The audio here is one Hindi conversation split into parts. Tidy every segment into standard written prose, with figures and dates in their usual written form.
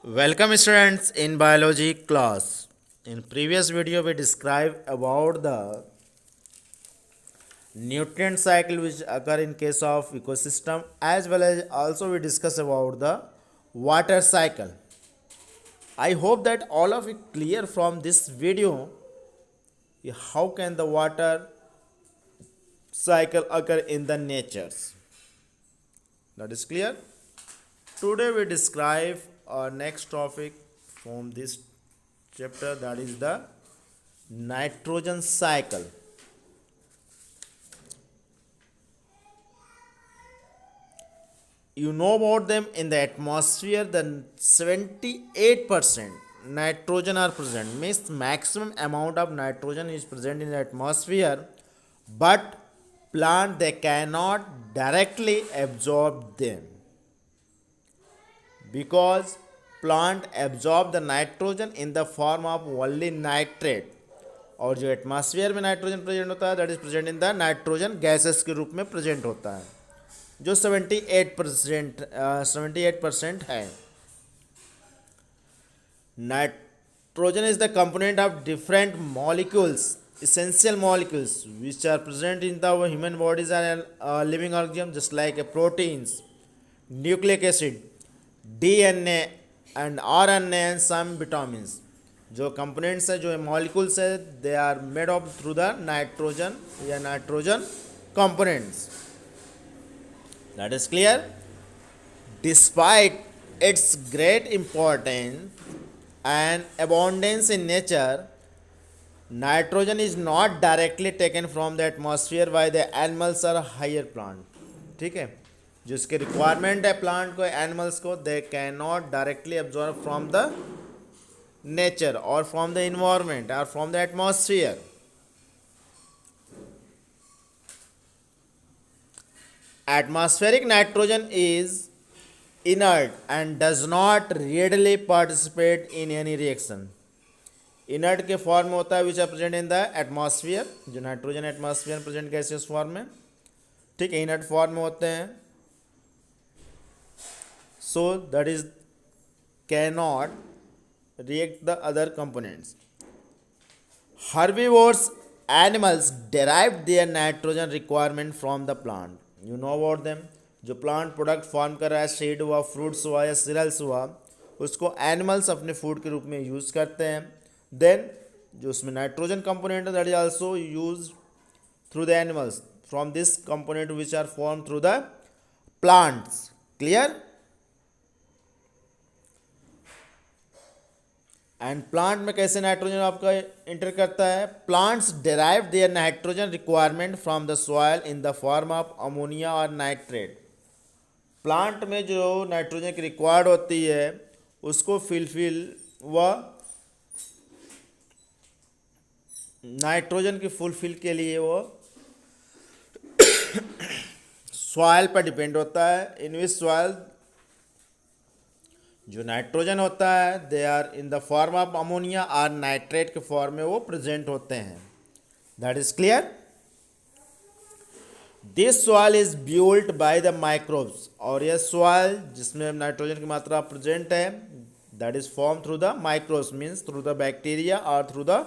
Welcome students in biology class. In previous video we described about the nutrient cycle which occur in case of ecosystem, as well as also we discuss about the water cycle. I hope that all of you clear from this video how can the water cycle occur in the natures. That is clear. Today we describe our next topic from this chapter, that is the nitrogen cycle. You know about them. In the atmosphere the 78% nitrogen are present, means maximum amount of nitrogen is present in the atmosphere, but plant they cannot directly absorb them, because plant absorb the nitrogen in the form of only nitrate, और जो एटमॉस्फेयर में नाइट्रोजन प्रेजेंट होता है that is present in the nitrogen gases के रूप में प्रेजेंट होता है, जो 78% है. Nitrogen is the component of different molecules, essential molecules which are present in the human bodies and living organism, just like proteins, nucleic acid, DNA and RNA and some vitamins. जो कंपोनेंट्स है, जो मॉलिक्यूल्स है, they are made of through the nitrogen या nitrogen components. That is clear. Despite its great importance and abundance in nature, nitrogen is not directly taken from the atmosphere by the animals or higher plant. ठीक है, जिसके रिक्वायरमेंट है प्लांट को, एनिमल्स को, they can not directly absorb from the nature और फ्रॉम द इन्वायरमेंट और from the atmosphere. Atmospheric nitrogen is inert and does not readily participate in any reaction. Inert के फॉर्म में होता है which are present in the atmosphere, जो नाइट्रोजन एटमॉस्फेयर में प्रेजेंट गैसियस फॉर्म में, ठीक है, इनर्ट फॉर्म में होते हैं. So that is can not react the other components. Herbivores animals derive their nitrogen requirement from the plant. You know about them. जो प्लांट प्रोडक्ट फॉर्म कर रहा है, सीड हुआ, फ्रूट्स हुआ या सीरियल्स हुआ, उसको एनिमल्स अपने फूड के रूप में यूज़ करते हैं. देन जो उसमें नाइट्रोजन कंपोनेंट है that is also use through the animals from this component which are form through the plants. Clear. And plant में कैसे नाइट्रोजन आपका इंटर करता है? Plants derive their nitrogen requirement from the soil in the form of ammonia और नाइट्रेट. प्लांट में जो नाइट्रोजन की रिक्वायर्ड होती है उसको फिलफिल व नाइट्रोजन की फुलफिल के लिए वो सॉइल पर डिपेंड होता है. इन विच सॉइल जो नाइट्रोजन होता है they are in the form of ammonia और नाइट्रेट के फॉर्म में वो प्रेजेंट होते हैं. That is clear. This soil is built by the microbes. और यह सॉइल जिसमें नाइट्रोजन की मात्रा प्रेजेंट है that is form through the microbes, means through the bacteria और through the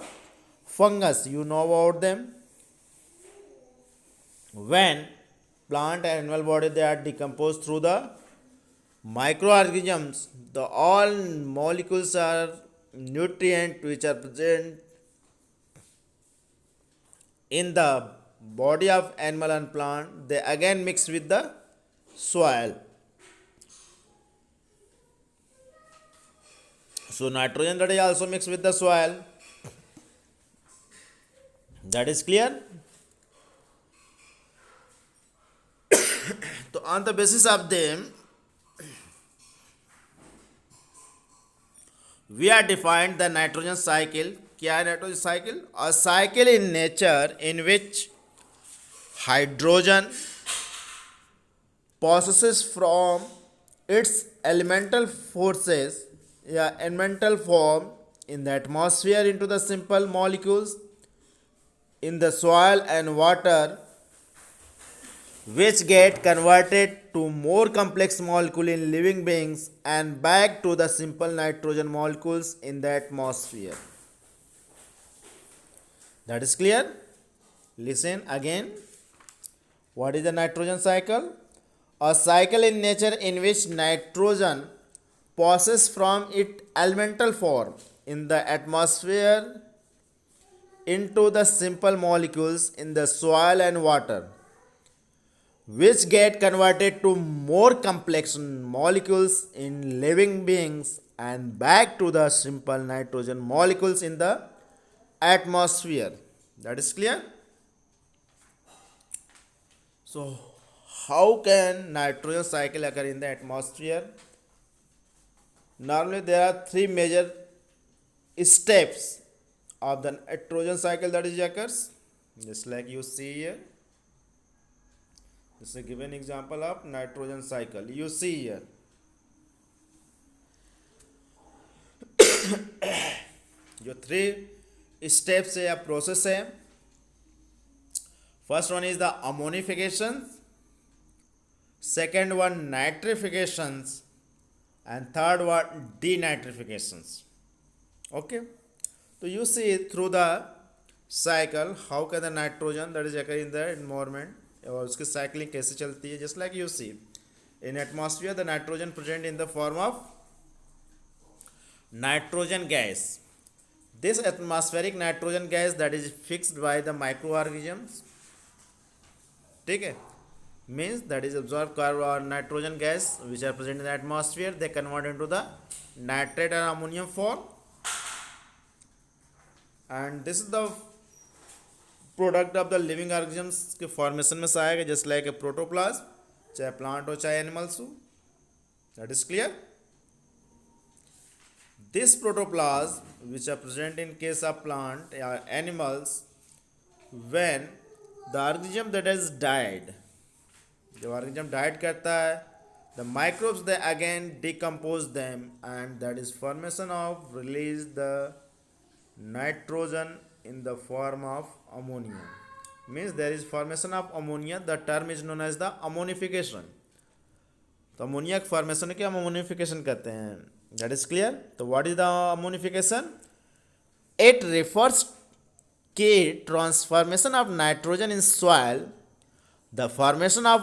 fungus. You know about them. When plant and animal body they are decomposed through the microorganisms, the all molecules are nutrient which are present in the body of animal and plant, they again mix with the soil. So nitrogen that is also mixed with the soil. That is clear. So on the basis of them we are defined the nitrogen cycle. क्या है nitrogen cycle? A cycle in nature in which hydrogen possesses from its elemental forces या elemental form in the atmosphere into the simple molecules in the soil and water which get converted to more complex molecule in living beings and back to the simple nitrogen molecules in the atmosphere. That is clear? Listen again. What is the nitrogen cycle? A cycle in nature in which nitrogen passes from its elemental form in the atmosphere into the simple molecules in the soil and water, which get converted to more complex molecules in living beings and back to the simple nitrogen molecules in the atmosphere. That is clear? So, how can nitrogen cycle occur in the atmosphere? Normally, there are three major steps of the nitrogen cycle that is occurs. Just like you see here. This is a given example of nitrogen cycle. You see here. जो थ्री स्टेप्स है या प्रोसेस है. First one is the ammonification, second one nitrifications, and third one denitrifications. Okay, so you see through the cycle how can the nitrogen that is occur in the environment और उसकी साइकिलिंग कैसे चलती है. Just like you see in atmosphere the nitrogen present in the form of nitrogen gas. This atmospheric nitrogen gas that is fixed by the microorganisms, ठीक है, means that is absorbed carbon nitrogen gas which are present in the atmosphere, they convert into the nitrate and ammonium form, and this is the product of the living organisms के फॉर्मेशन में से आएगा. जस्ट लाइक ए प्रोटोप्लाज्म, चाहे प्लांट हो चाहे एनिमल्स हो. That is clear. This protoplasm, which are present in case of plant or animals, when the organism that has died, जब organism died करता है, the microbes they again decompose them, and that is formation of release the nitrogen in the form of ammonia. Means there is formation of ammonia. The term is known as the ammonification. तो अमोनिया के फॉर्मेशन के हम अमोनिफिकेशन कहते हैं. That is clear. तो what is the ammonification? It refers के transformation of nitrogen in soil, the formation of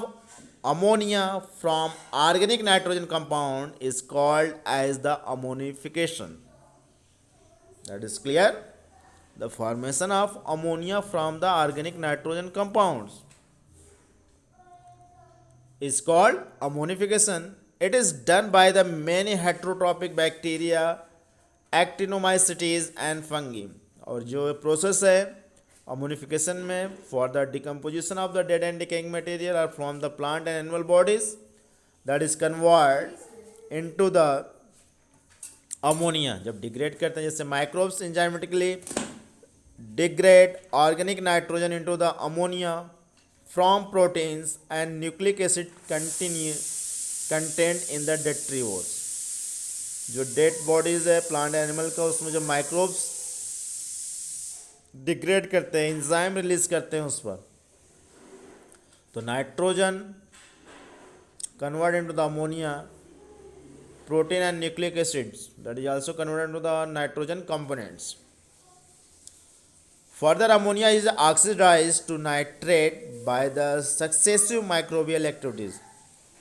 ammonia from organic nitrogen compound is called as the ammonification. That is clear. The formation of ammonia from the organic nitrogen compounds is called ammonification. It is done by the many heterotrophic bacteria, actinomycetes and fungi. और जो प्रोसेस है अमोनिफिकेशन में for the decomposition of the dead and decaying material और from the plant and animal bodies that is convert into the ammonia. जब डिग्रेड करते हैं, जैसे microbes enzymatically degrade organic nitrogen into the ammonia from proteins and nucleic acid content in the detritivores. जो डेड बॉडीज है प्लांट एनिमल का, उसमें जो माइक्रोब्स डिग्रेड करते हैं, एंजाइम रिलीज करते हैं उस पर, तो nitrogen convert into the ammonia, protein and nucleic acids that is also convert into the nitrogen components. Further ammonia is oxidised to nitrate by the successive microbial activities.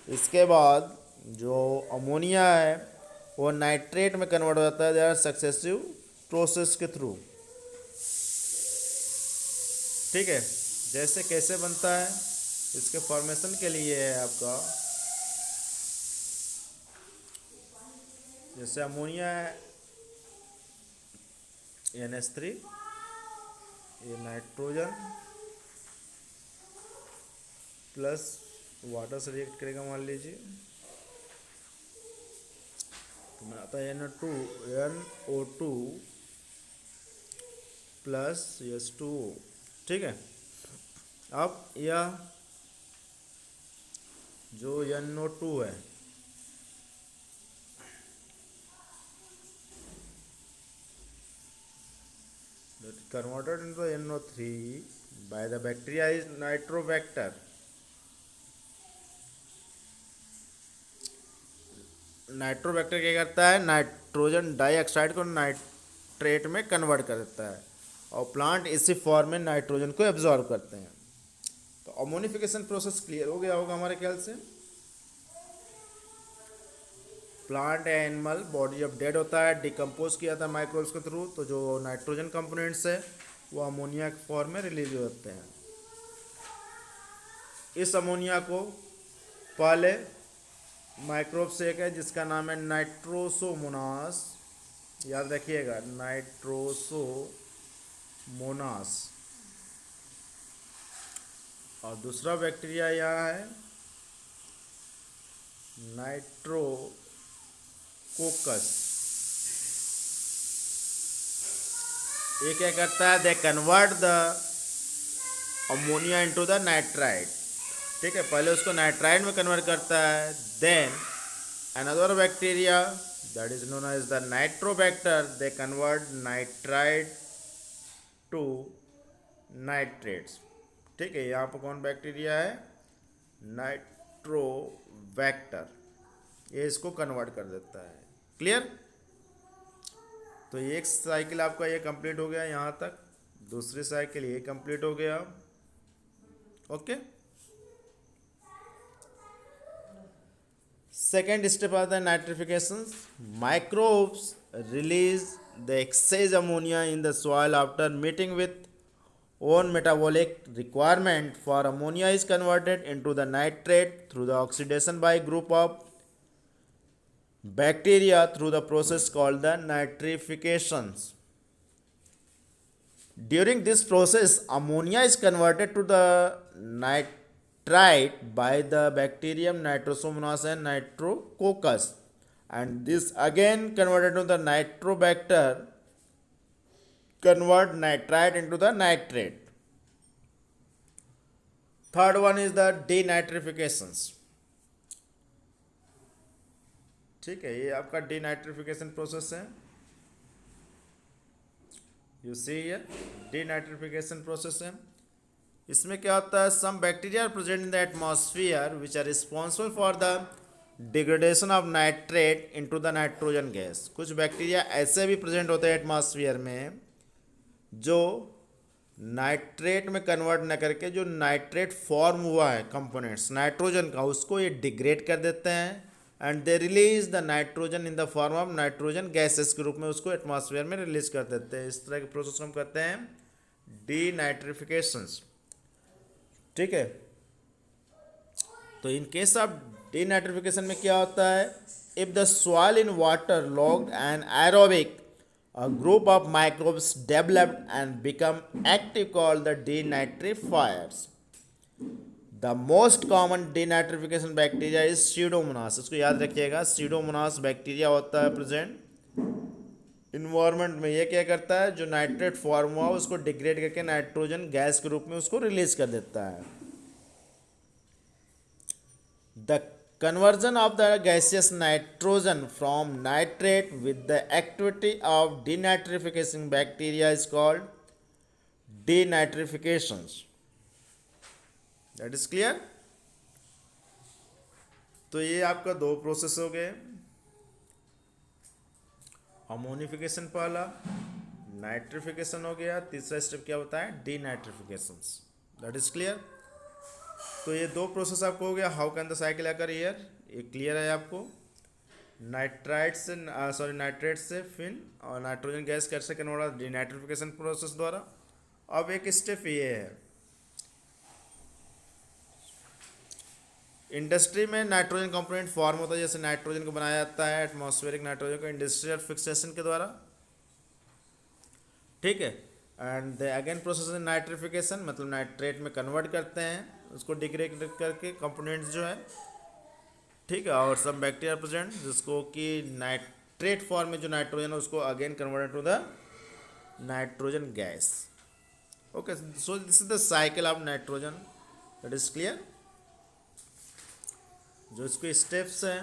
इसके बाद जो अमोनिया है वो नाइट्रेट में कन्वर्ट हो जाता है देयर सक्सेसिव प्रोसेस के थ्रू. ठीक है, जैसे कैसे बनता है इसके फॉर्मेशन के लिए है आपका, जैसे अमोनिया है NH3, ये नाइट्रोजन प्लस वाटर से रिएक्ट करेगा मान लीजिए, तो मैं आता है NO2 प्लस H2O. ठीक है. अब यह जो NO2 है converted into NO3 by the bacteria is nitrobacter. Nitrobacter क्या करता है, नाइट्रोजन डाइऑक्साइड को नाइट्रेट में कन्वर्ट कर देता है और प्लांट इसी फॉर्म में नाइट्रोजन को एब्जॉर्ब करते हैं। तो अमोनिफिकेशन प्रोसेस क्लियर हो गया होगा हमारे ख्याल से। प्लांट या एनिमल बॉडी जब डेड होता है, डिकम्पोज किया था माइक्रोब्स के थ्रू, तो जो नाइट्रोजन कंपोनेंट्स है वो अमोनिया के फॉर्म में रिलीज हो जाते हैं। इस अमोनिया को पहले माइक्रोब से एक है जिसका नाम है नाइट्रोसोमोनास, याद रखिएगा नाइट्रोसोमोनास, और दूसरा बैक्टीरिया यहाँ है नाइट्रोकोकस। ये क्या करता है, they convert the ammonia into the nitrite. ठीक है, पहले उसको नाइट्राइट में कन्वर्ट करता है, then another bacteria that is known as the Nitrobacter, they convert nitrite to nitrates. ठीक है, यहाँ पर कौन बैक्टीरिया है, नाइट्रोबैक्टर, ये इसको कन्वर्ट कर देता है। क्लियर। तो एक साइकिल आपका ये कंप्लीट हो गया यहाँ तक, दूसरी साइकिल ये कंप्लीट हो गया। ओके, सेकेंड स्टेप आता है nitrification. Microbes release the excess ammonia in the soil after meeting with own metabolic requirement for ammonia is converted into the nitrate through the oxidation by group of bacteria through the process called the nitrifications. During this process, ammonia is converted to the nitrite by the bacterium Nitrosomonas and Nitrococcus, and this again converted to the nitrobacter convert nitrite into the nitrate. Third one is the denitrifications. ठीक है, ये आपका denitrification process है। You see here, denitrification process है। इसमें क्या होता है, some bacteria are present in the atmosphere which are responsible for the degradation of nitrate into the nitrogen gas। कुछ बैक्टीरिया ऐसे भी प्रेजेंट होते हैं एटमॉस्फेयर में जो नाइट्रेट में कन्वर्ट न करके जो नाइट्रेट फॉर्म हुआ है कंपोनेंट्स नाइट्रोजन का, उसको ये डिग्रेड कर देते हैं and they release the nitrogen in the form of nitrogen gases के रूप में उसको एटमॉस्फेयर में रिलीज कर देते हैं। इस तरह के प्रोसेस को हम कहते हैं डीनाइट्रिफिकेशंस। ठीक है, तो इन केस ऑफ डीनाइट्रिफिकेशन में क्या होता है, if the soil in water logged and aerobic a group of microbes developed and become active called the denitrifiers. The most common denitrification bacteria is Pseudomonas। इसको याद रखिएगा, Pseudomonas बैक्टीरिया होता है प्रेजेंट इन्वायरमेंट में। ये क्या करता है, जो नाइट्रेट फॉर्म हुआ उसको डिग्रेड करके नाइट्रोजन गैस के रूप में उसको रिलीज कर देता है। The conversion of the gaseous nitrogen from nitrate with the activity of denitrification bacteria is called denitrifications. That is clear? तो ये आपका दो प्रोसेस हो गए, अमोनिफिकेशन पहला, नाइट्रिफिकेशन हो गया, तीसरा स्टेप क्या होता है, डीनाइट्रिफिकेशन। That is clear. तो ये दो प्रोसेस आपको हो गया। How can the cycle occur here, ये क्लियर है आपको। नाइट्राइट से नाइट्रेट से फिर और नाइट्रोजन गैस कैसे कन्वर्ट होगा, डीनाइट्रिफिकेशन प्रोसेस द्वारा। अब एक स्टेप ये है, इंडस्ट्री में नाइट्रोजन कंपोनेंट फॉर्म होता है, जैसे नाइट्रोजन को बनाया जाता है एटमॉस्फेरिक नाइट्रोजन को इंडस्ट्रियल फिक्सेशन के द्वारा। ठीक है, एंड द अगेन प्रोसेस है नाइट्रिफिकेशन, मतलब नाइट्रेट में कन्वर्ट करते हैं उसको डिग्रेड करके कंपोनेंट्स जो है। ठीक है, और सब बैक्टीरिया प्रेजेंट जिसको कि नाइट्रेट फॉर्म में जो नाइट्रोजन है उसको again convert to the nitrogen gas. Okay, so this is the cycle of nitrogen. That is clear. जो इसके स्टेप्स हैं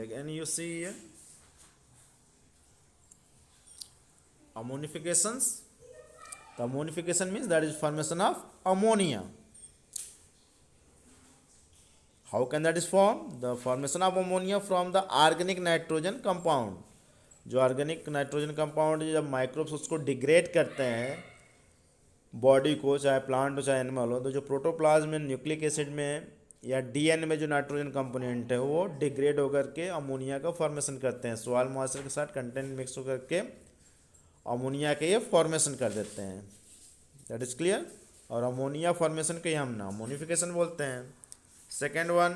again you see here, ammonifications. The ammonification means that is formation of ammonia. How can that is form? The formation of ammonia from the organic nitrogen compound. जो ऑर्गेनिक नाइट्रोजन कंपाउंड जब माइक्रोब्स उसको डिग्रेड करते हैं बॉडी को, चाहे प्लांट हो चाहे एनिमल हो, तो जो प्रोटोप्लाज्म में न्यूक्लिक एसिड में या डीएनए में जो नाइट्रोजन कंपोनेंट है वो डिग्रेड होकर के अमोनिया का फॉर्मेशन करते हैं। सॉइल मॉइस्चर के साथ कंटेंट मिक्स होकर के अमोनिया के ये फॉर्मेशन कर देते हैं। That is clear. और अमोनिया फॉर्मेशन को ही हम अमोनिफिकेशन बोलते हैं। Second one,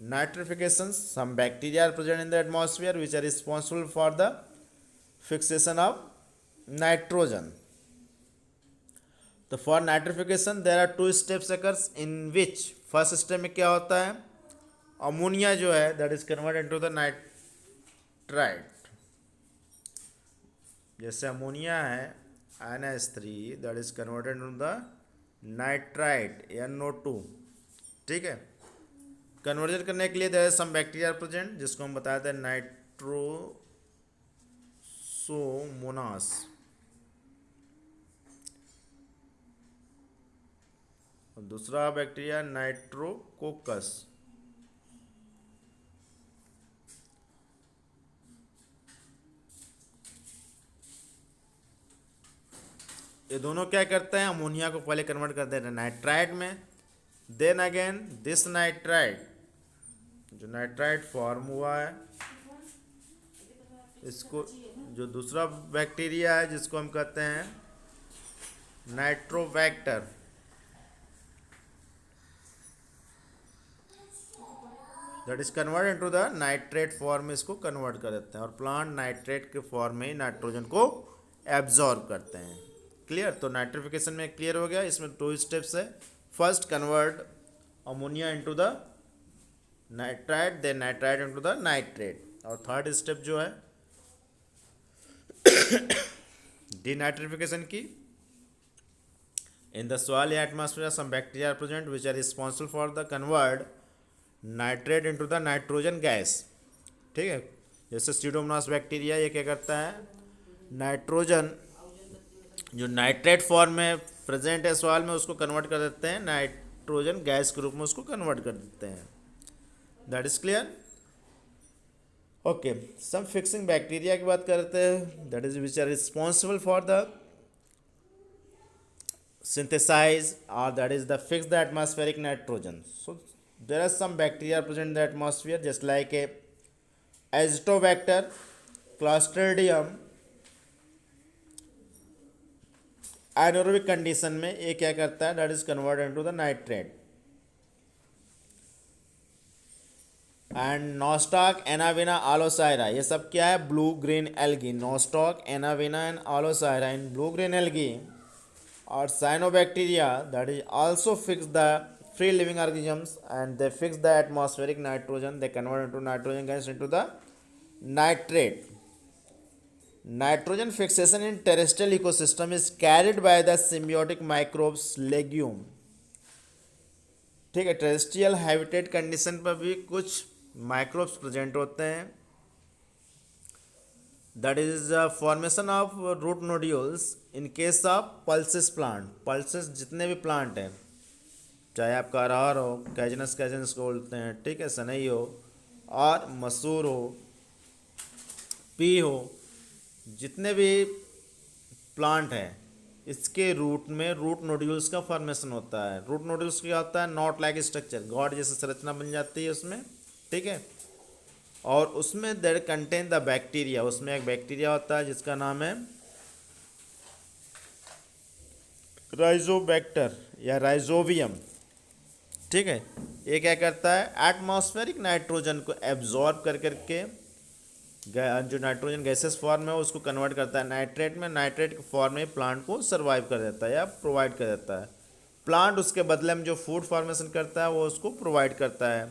nitrification. Some bacteria are present in the atmosphere which are responsible for the fixation of nitrogen. तो for nitrification there are two steps occurs in which first step में क्या होता है, अमोनिया जो है that is convert into the nitrite. जैसे अमोनिया है NH3 that is converted into the nitrite NO2। ठीक है, कन्वर्जन करने के लिए there is some bacteria present जिसको हम बताते हैं नाइट्रोसोमोनास। और दूसरा बैक्टीरिया नाइट्रोकोकस। ये दोनों क्या करते हैं, अमोनिया को पहले कन्वर्ट कर देते हैं नाइट्राइट में। देन अगेन दिस नाइट्राइट, जो नाइट्राइट फॉर्म हुआ है, इसको जो दूसरा बैक्टीरिया है जिसको हम कहते हैं Nitrobacter, that is convert into the nitrate form में इसको कन्वर्ट कर देते हैं और प्लांट नाइट्रेट के फॉर्म में ही नाइट्रोजन को एब्जॉर्ब करते हैं। क्लियर। तो नाइट्रिफिकेशन में क्लियर हो गया। इसमें 2 स्टेप्स है। First convert ammonia into the nitrite, then nitrite into the nitrate, और थर्ड स्टेप जो है डीनाइट्रिफिकेशन की। इन द सॉइल या atmosphere some bacteria are present which are responsible for the convert nitrate into the nitrogen gas. ठीक है, जैसे सीडोमोनास बैक्टीरिया ये क्या करता है, नाइट्रोजन जो नाइट्रेट फॉर्म में प्रेजेंट है सॉइल में उसको कन्वर्ट कर देते हैं नाइट्रोजन गैस के रूप में, उसको कन्वर्ट कर देते हैं। That is clear. Okay, some fixing bacteria की बात करते हैं, that is which are responsible for the synthesize or that is the fix the atmospheric nitrogen. So there are some bacteria present in the atmosphere just like a Azotobacter, Clostridium। anaerobic condition में ये क्या करता है, that is converted into the nitrate। And Nostoc, एनाविना, आलोसायरा, ये सब क्या है, ब्लू ग्रीन एल्गी। नॉस्टॉक, एनाविना and Aulosira in blue green algae or cyanobacteria that is also fix the free living organisms and they fix the atmospheric nitrogen, they convert into nitrogen gas into the nitrate। Nitrogen fixation in terrestrial ecosystem is carried by the symbiotic microbes legume। ठीक है, टेरेस्ट्रियल हैबिटेट कंडीशन पर भी कुछ माइक्रोब्स प्रेजेंट होते हैं। That is formation of root nodules in case of pulses plant. Pulses जितने भी प्लांट हैं, चाहे आपका अरहर हो, कैजनस कैजनस को बोलते हैं, ठीक है, सनई हो और मसूर हो, पी हो, जितने भी प्लांट हैं इसके रूट में रूट नोड्यूल्स का फॉर्मेशन होता है। रूट नोड्यूल्स क्या होता है, नॉट लाइक स्ट्रक्चर, गॉड जैसे संरचना बन जाती है उसमें। ठीक है, और उसमें देर कंटेन द बैक्टीरिया, उसमें एक बैक्टीरिया होता है जिसका नाम है राइजोबैक्टर या राइजोबियम। ठीक है, ये क्या करता है, एटमॉस्फेरिक नाइट्रोजन को एब्जॉर्ब कर करके जो नाइट्रोजन गैसेस फॉर्म है उसको कन्वर्ट करता है नाइट्रेट में। नाइट्रेट के फॉर्म में प्लांट को सर्वाइव कर देता है या प्रोवाइड कर देता है। प्लांट उसके बदले में जो फूड फॉर्मेशन करता है वो उसको प्रोवाइड करता है।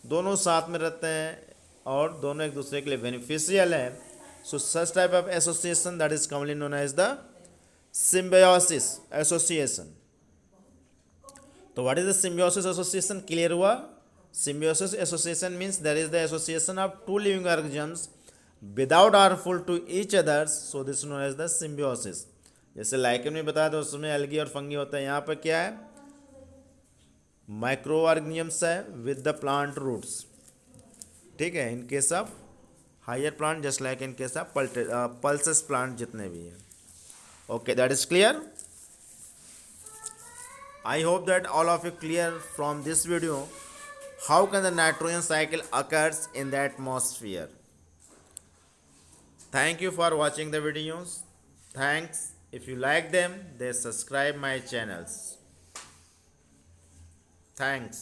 दोनों साथ में रहते हैं और दोनों एक दूसरे के लिए बेनिफिशियल है। So such type of association that is commonly known as the symbiosis association. तो what is the symbiosis association, clear हुआ। Symbiosis association means that is the association of two living organisms without harmful to each others, so this known as the symbiosis. जैसे लाइकन में बताया तो उसमें एल्गी और फंगी होता है, यहाँ पर क्या है, माइक्रो ऑर्गेनिजम्स है विद द प्लांट रूट्स, ठीक है, in case of higher plant just like in case of pulses plant जितने भी हैं. Okay, that is clear. I hope that all of you clear from this video how can the nitrogen cycle occurs in the atmosphere. Thank you for watching the videos. Thanks. If you like them, then subscribe my channels. Thanks.